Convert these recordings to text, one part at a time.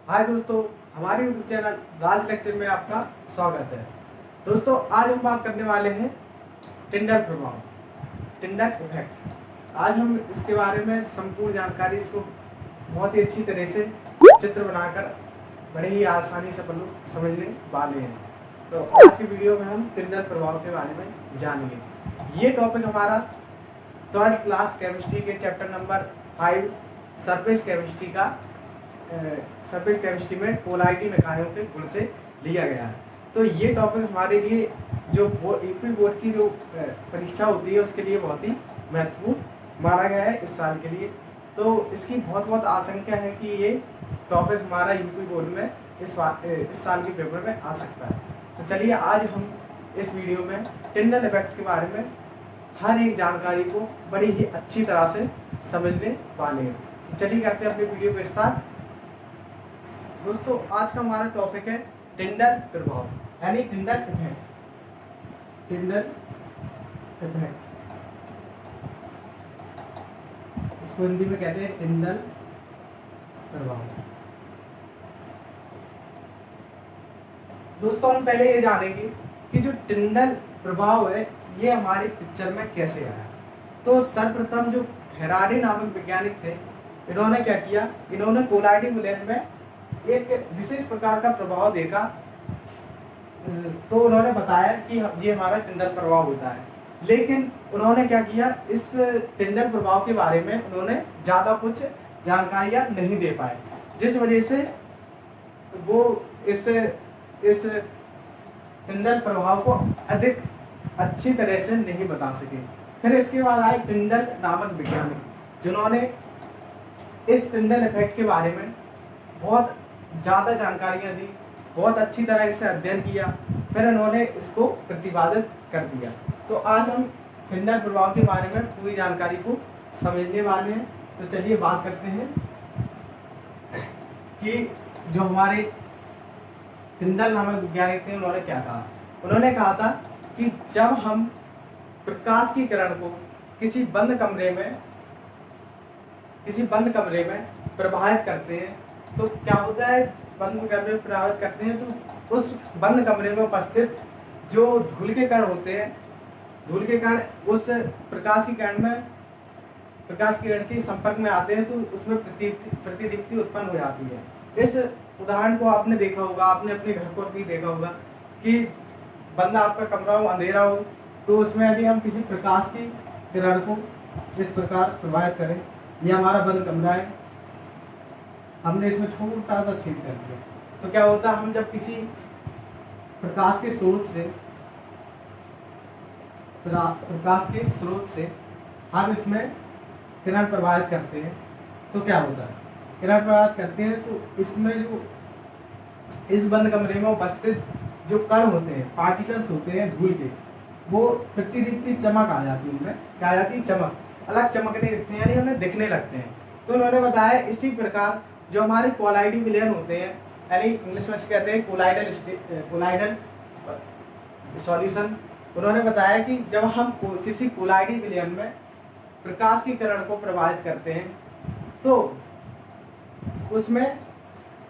हाय दोस्तों, हमारे YouTube channel राज lecture में आपका स्वागत है। दोस्तों, आज हम बात करने वाले हैं टिंडल प्रभाव, टिंडल इफेक्ट। आज हम इसके बारे में संपूर्ण जानकारी इसको बहुत ही अच्छी तरह से चित्र बनाकर बड़े ही आसानी से अपन लोग समझने वाले हैं। तो आज की वीडियो में हम टिंडल प्रभाव के बारे में जानेंगे। ये टॉपिक हमारा 12th क्लास केमिस्ट्री के चैप्टर नंबर 5 सरफेस केमिस्ट्री का सरफेस केमिस्ट्री में कोलाइडी मैकायों के गुण से लिया गया है। तो ये टॉपिक हमारे लिए जो यूपी बोर्ड की जो परीक्षा होती है उसके लिए बहुत ही महत्वपूर्ण माना गया है इस साल के लिए। तो इसकी बहुत आशंका है कि ये टॉपिक हमारा यूपी बोर्ड में इस साल के पेपर में आ सकता है। तो चलिए आज हम इस वीडियो में टिंडल इफेक्ट के बारे में हर एक जानकारी को बड़ी ही अच्छी तरह से समझने वाले हैं। चलिए करते हैं अपने वीडियो को स्टार्ट। दोस्तों, आज का हमारा टॉपिक है टिंडल प्रभाव यानी टिंडल इफेक्ट। टिंडल इफेक्ट इसको हिंदी में कहते हैं टिंडल प्रभाव। दोस्तों, हम पहले ये जानेंगे कि जो टिंडल प्रभाव है ये हमारी पिक्चर में कैसे आया। तो सर्वप्रथम जो फेराडे नामक वैज्ञानिक थे, इन्होंने क्या किया, इन्होंने कोलाइडी विलयन में एक विशेष प्रकार का प्रभाव देखा। तो उन्होंने बताया कि ये हमारा टिंडल प्रभाव होता है। लेकिन उन्होंने क्या किया, इस टिंडल प्रभाव के बारे में उन्होंने ज़्यादा कुछ जानकारियां नहीं दे पाए, जिस वजह से वो इस टिंडल प्रभाव को अधिक अच्छी तरह से नहीं बता सके। फिर इसके बाद आए टिंडल नामक वैज्ञानिक, जिन्होंने इस टिंडल इफेक्ट के बारे में बहुत ज़्यादा जानकारियाँ दी, बहुत अच्छी तरह से अध्ययन किया, फिर उन्होंने इसको प्रतिपादित कर दिया। तो आज हम टिंडल प्रभाव के बारे में पूरी जानकारी को समझने वाले हैं। तो चलिए बात करते हैं कि जो हमारे टिंडल नामक वैज्ञानिक थे उन्होंने क्या कहा। उन्होंने कहा था कि जब हम प्रकाश की किरण को किसी बंद कमरे में प्रवाहित करते हैं तो क्या होता है, बंद कमरे में प्रवाहित करते हैं तो उस बंद कमरे में उपस्थित जो धूल के कण होते हैं, धूल के कण उस प्रकाश किरण के संपर्क में आते हैं तो उसमें प्रतिदीप्ति उत्पन्न हो जाती है। इस उदाहरण को आपने देखा होगा, आपने अपने घर पर भी देखा होगा कि बंद आपका कमरा हो, अंधेरा हो, तो उसमें यदि हम किसी प्रकाश की किरण को इस प्रकार प्रवाहित करें, ये हमारा बंद कमरा है, हमने इसमें छोटा सा छेद कर दिया, तो क्या होता है, हम जब किसी प्रकाश के स्रोत से हम इसमें किरण प्रवाहित करते हैं तो क्या होता है, किरण प्रवाहित करते हैं तो इसमें जो इस बंद कमरे में उपस्थित जो कण होते हैं, पार्टिकल्स होते हैं धूल के, वो प्रतिदीप्ति चमक आ जाती है, उनमें क्या आ जाती है, चमक, अलग चमकने लगते हैं, यानी हमें दिखने लगते हैं। तो उन्होंने बताया इसी प्रकार जो हमारे कोलाइडी विलयन होते हैं, यानी इंग्लिश में कहते हैं कोलाइडल सॉल्यूशन। उन्होंने बताया कि जब हम किसी कोलाइडी विलयन में प्रकाश की किरण को प्रवाहित करते हैं तो उसमें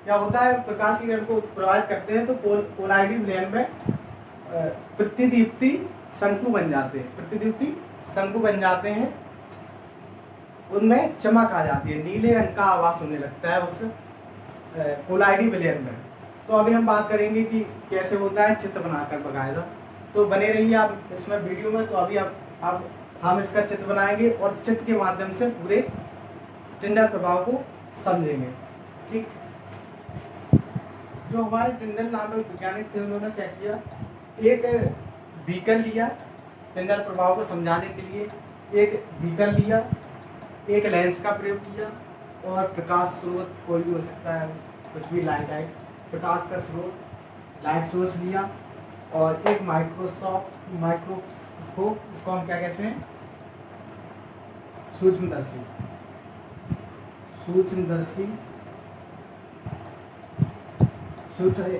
क्या होता है, प्रकाश की किरण को प्रवाहित करते हैं तो कोलाइडी विलयन में प्रतिदीप्ति शंकु बन जाते हैं, उनमें चमक आ जाती है, नीले रंग का आभास होने लगता है उस कोलाइडी विलयन में। तो अभी हम बात करेंगे कि कैसे होता है, चित्र बनाकर बकायदा। तो बने रहिए आप इसमें वीडियो में। तो अभी अब हम इसका चित्र बनाएंगे और चित्र के माध्यम से पूरे टिंडल प्रभाव को समझेंगे। ठीक, जो हमारे टिंडल नामक वैज्ञानिक थे उन्होंने क्या किया, एक बीकर लिया, टिंडल प्रभाव को समझाने के लिए एक बीकर लिया, एक लेंस का प्रयोग किया और प्रकाश स्रोत कोई भी हो सकता है, कुछ भी लाइट प्रकाश का स्रोत, लाइट सोर्स लिया और एक माइक्रोस्कोप, इसको हम क्या कहते हैं, सूक्ष्मदर्शी,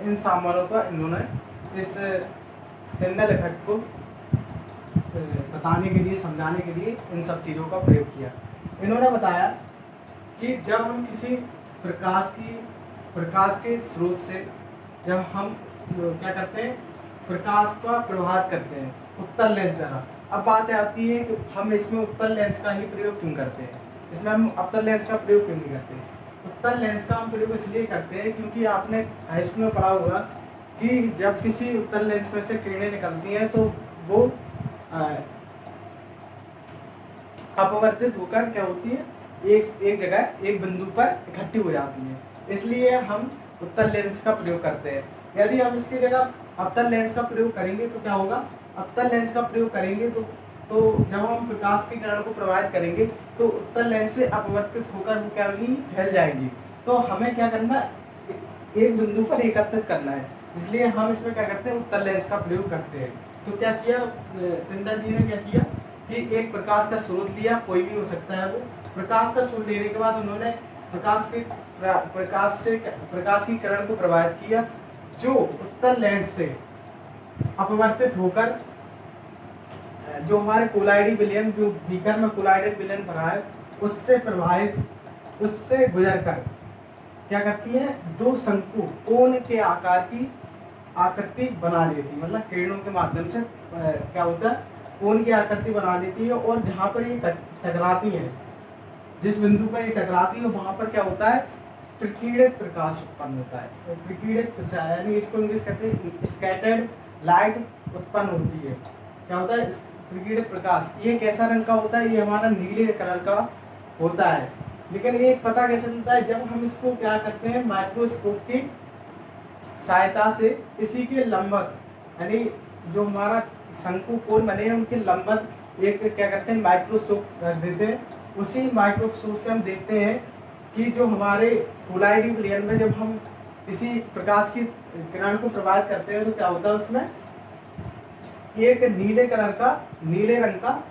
इन सामानों का इन्होंने इस टिंडल इफेक्ट को बताने के लिए, समझाने के लिए इन सब चीज़ों का प्रयोग किया। इन्होंने बताया कि जब हम किसी प्रकाश की प्रकाश के स्रोत से जब हम क्या करते हैं, प्रकाश का प्रभावित करते हैं उत्तल लेंस द्वारा। अब बात आती है कि हम इसमें उत्तल लेंस का ही प्रयोग क्यों करते हैं, इसमें हम अवतल लेंस का प्रयोग क्यों नहीं करते। उत्तल लेंस का हम प्रयोग इसलिए करते हैं क्योंकि आपने हाई स्कूल में पढ़ा होगा कि जब किसी उत्तल लेंस में से किरणें निकलती हैं तो वो अपवर्तित होकर क्या होती है, एक जगह एक बिंदु पर इकट्ठी हो जाती है। इसलिए हम उत्तल लेंस का प्रयोग करते हैं। यदि हम इसकी जगह अवतल लेंस का प्रयोग करेंगे तो क्या होगा, अवतल लेंस का प्रयोग करेंगे तो जब हम प्रकाश की किरण को प्रभावित करेंगे तो उत्तल लेंस से अपवर्तित होकर वो क्या होगी, फैल जाएंगी। तो हमें क्या करना, एक बिंदु पर एकत्रित करना है, इसलिए हम इसमें क्या करते हैं, उत्तल लेंस का प्रयोग करते हैं। तो क्या किया टिंडल जी ने, क्या किया कि एक प्रकाश का स्रोत लिया, कोई भी हो सकता है वो। प्रकाश का स्रोत लेने के बाद उन्होंने प्रकाश की किरण को प्रभावित किया, जो उत्तल लेंस से अपवर्तित होकर जो हमारे कोलाइडी विलयन, जो बीकर में कोलाइडेड विलयन भरा है, उससे गुजरकर क्या करती है, दो शंकु कोण के आकार की आकृति बना लेती, मतलब किरणों के माध्यम से क्या होता है, कोण की आकृति बना लेती है। और जहाँ पर ये टकराती है, जिस बिंदु पर ये टकराती है वहां पर क्या होता है, प्रकीर्णित प्रकाश उत्पन्न होता है। प्रकीर्णित यानी इसको इंग्लिश कहते हैं स्कैटर्ड लाइट उत्पन्न होती है। क्या होता है, प्रकीर्णित प्रकाश। ये कैसा रंग का होता है, ये हमारा नीले कलर का होता है। लेकिन ये पता कैसे चलता है, जब हम इसको क्या करते हैं, माइक्रोस्कोप की सहायता से इसी के लंबवत, यानी जो हमारा शंकु कोण बने हैं उनके लंबवत एक क्या करते हैं, माइक्रोस्कोप रख देते हैं। उसी माइक्रोस्कोप से हम देखते हैं कि जो हमारे कोलाइडी विलयन में जब हम किसी प्रकाश की किरण को प्रभावित करते हैं तो क्या होता है, उसमें एक नीले रंग का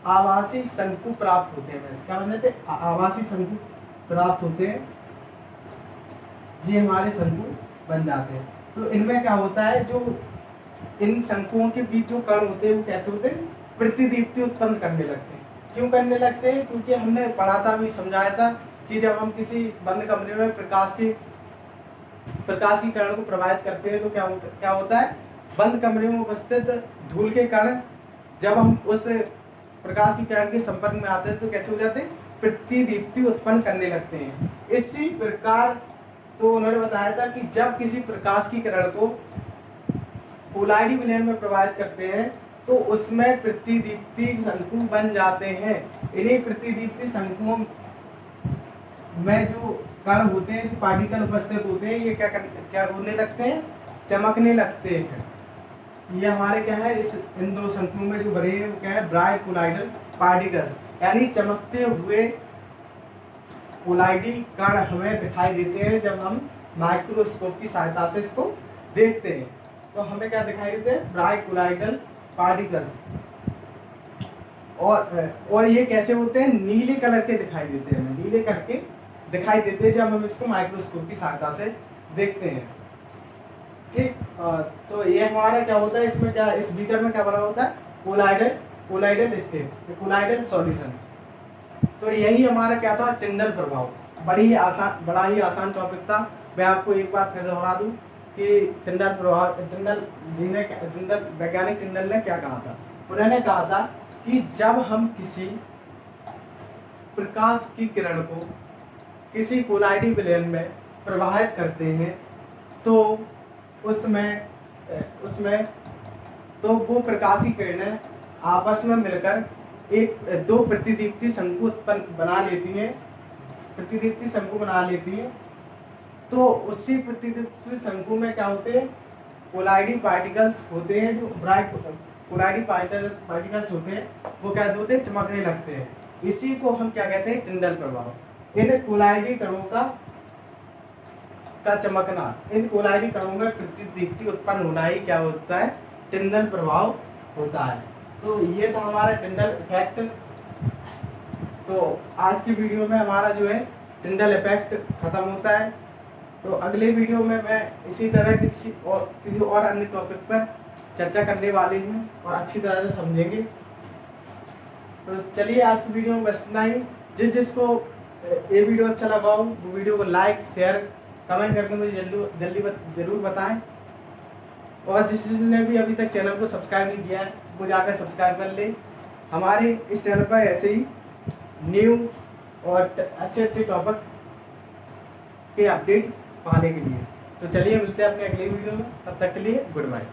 आभासी शंकु प्राप्त होते हैं। इसका मतलब है आभासी शंकु प्राप्त होते हैं, ये हमारे शंकु बन जाते हैं। तो इनमें क्या होता है, जो इन शंकुओं के बीच जो कण होते हैं वो कैसे होते हैं, प्रतिदीप्ति उत्पन्न करने लगते हैं। क्यों करने लगते हैं, क्योंकि हमने पढ़ा था, अभी समझाया था कि जब हम किसी बंद कमरे में प्रकाश की किरण को प्रभावित करते हैं तो क्या होता है, बंद कमरे में उपस्थित धूल के कण जब हम उस प्रकाश की किरण के संपर्क में आते हैं तो कैसे हो जाते हैं, प्रतिदीप्ति उत्पन्न करने लगते हैं। इसी प्रकार तो उन्होंने बताया था कि जब किसी प्रकाश की किरण को कोलाइडी विलयन में प्रभावित करते हैं तो उसमें प्रतिदीप्ति शंकु बन जाते हैं। इन्हीं प्रतिदीप्ति शंकुओं में जो कण होते हैं, जो पार्टिकल उपस्थित होते हैं, ये क्या होने लगते हैं, चमकने लगते हैं। ये हमारे क्या है, इन दो शंकुओं में जो भरे हैं वो क्या है, ब्राइट कोलाइडल पार्टिकल्स, यानी चमकते हुए कोलाइडी कण हमें दिखाई देते हैं जब हम माइक्रोस्कोप की सहायता से इसको देखते हैं। तो हमें क्या दिखाई देते हैं, ब्राइट कोलाइडल पार्टिकल्स। और ये कैसे होते हैं, नीले कलर के दिखाई देते हैं, नीले करके दिखाई देते हैं जब हम इसको माइक्रोस्कोप की सहायता से देखते हैं। ठीक, तो ये हमारा क्या होता है, इसमें क्या, इस बीकर में क्या बना होता है, कोलाइडल स्टेट, कोलाइडल सॉल्यूशन। तो यही हमारा क्या था, टिंडल प्रभाव। बड़ा ही आसान टॉपिक था। मैं आपको एक बार फिर दोहरा दूं कि टिंडल प्रभाव, वैज्ञानिक टिंडल ने क्या कहा था। उन्होंने कहा था कि जब हम किसी प्रकाश की किरण को किसी कोलाइडी विलयन में प्रभावित करते हैं तो उसमें तो वो प्रकाशी किरणें आपस में मिलकर दो प्रतिदीप्ति शंकु बना लेती हैं। तो उसी प्रतिदीप्ति शंकु में क्या होते हैं, कोलाइडी पार्टिकल्स होते हैं, जो ब्राइट कोलाइडी पार्टिकल्स होते हैं, वो क्या होते हैं, चमकने लगते हैं। इसी को हम क्या कहते हैं, टिंडल प्रभाव। इन कोलाइडी कणों का चमकना, इन कोलाइडी कणों में प्रतिदीप्ति उत्पन्न होना ही क्या होता है, टिंडल प्रभाव होता है। तो ये था हमारा टिंडल इफेक्ट। तो आज की वीडियो में हमारा जो है टिंडल इफेक्ट खत्म होता है। तो अगले वीडियो में मैं इसी तरह किसी और अन्य टॉपिक पर चर्चा करने वाले हूँ और अच्छी तरह से समझेंगे। तो चलिए आज की वीडियो में बस इतना ही। जिसको ये वीडियो अच्छा लगा हो वो वीडियो को लाइक शेयर कमेंट करके मुझे जल्दी ज़रूर बताएं। और जिसने भी अभी तक चैनल को सब्सक्राइब नहीं किया है वो जाकर सब्सक्राइब कर ले। हमारे इस चैनल पर ऐसे ही न्यू और अच्छे टॉपिक के अपडेट पाने के लिए। तो चलिए मिलते हैं अपने अगले वीडियो में, तब तक के लिए गुड बाय।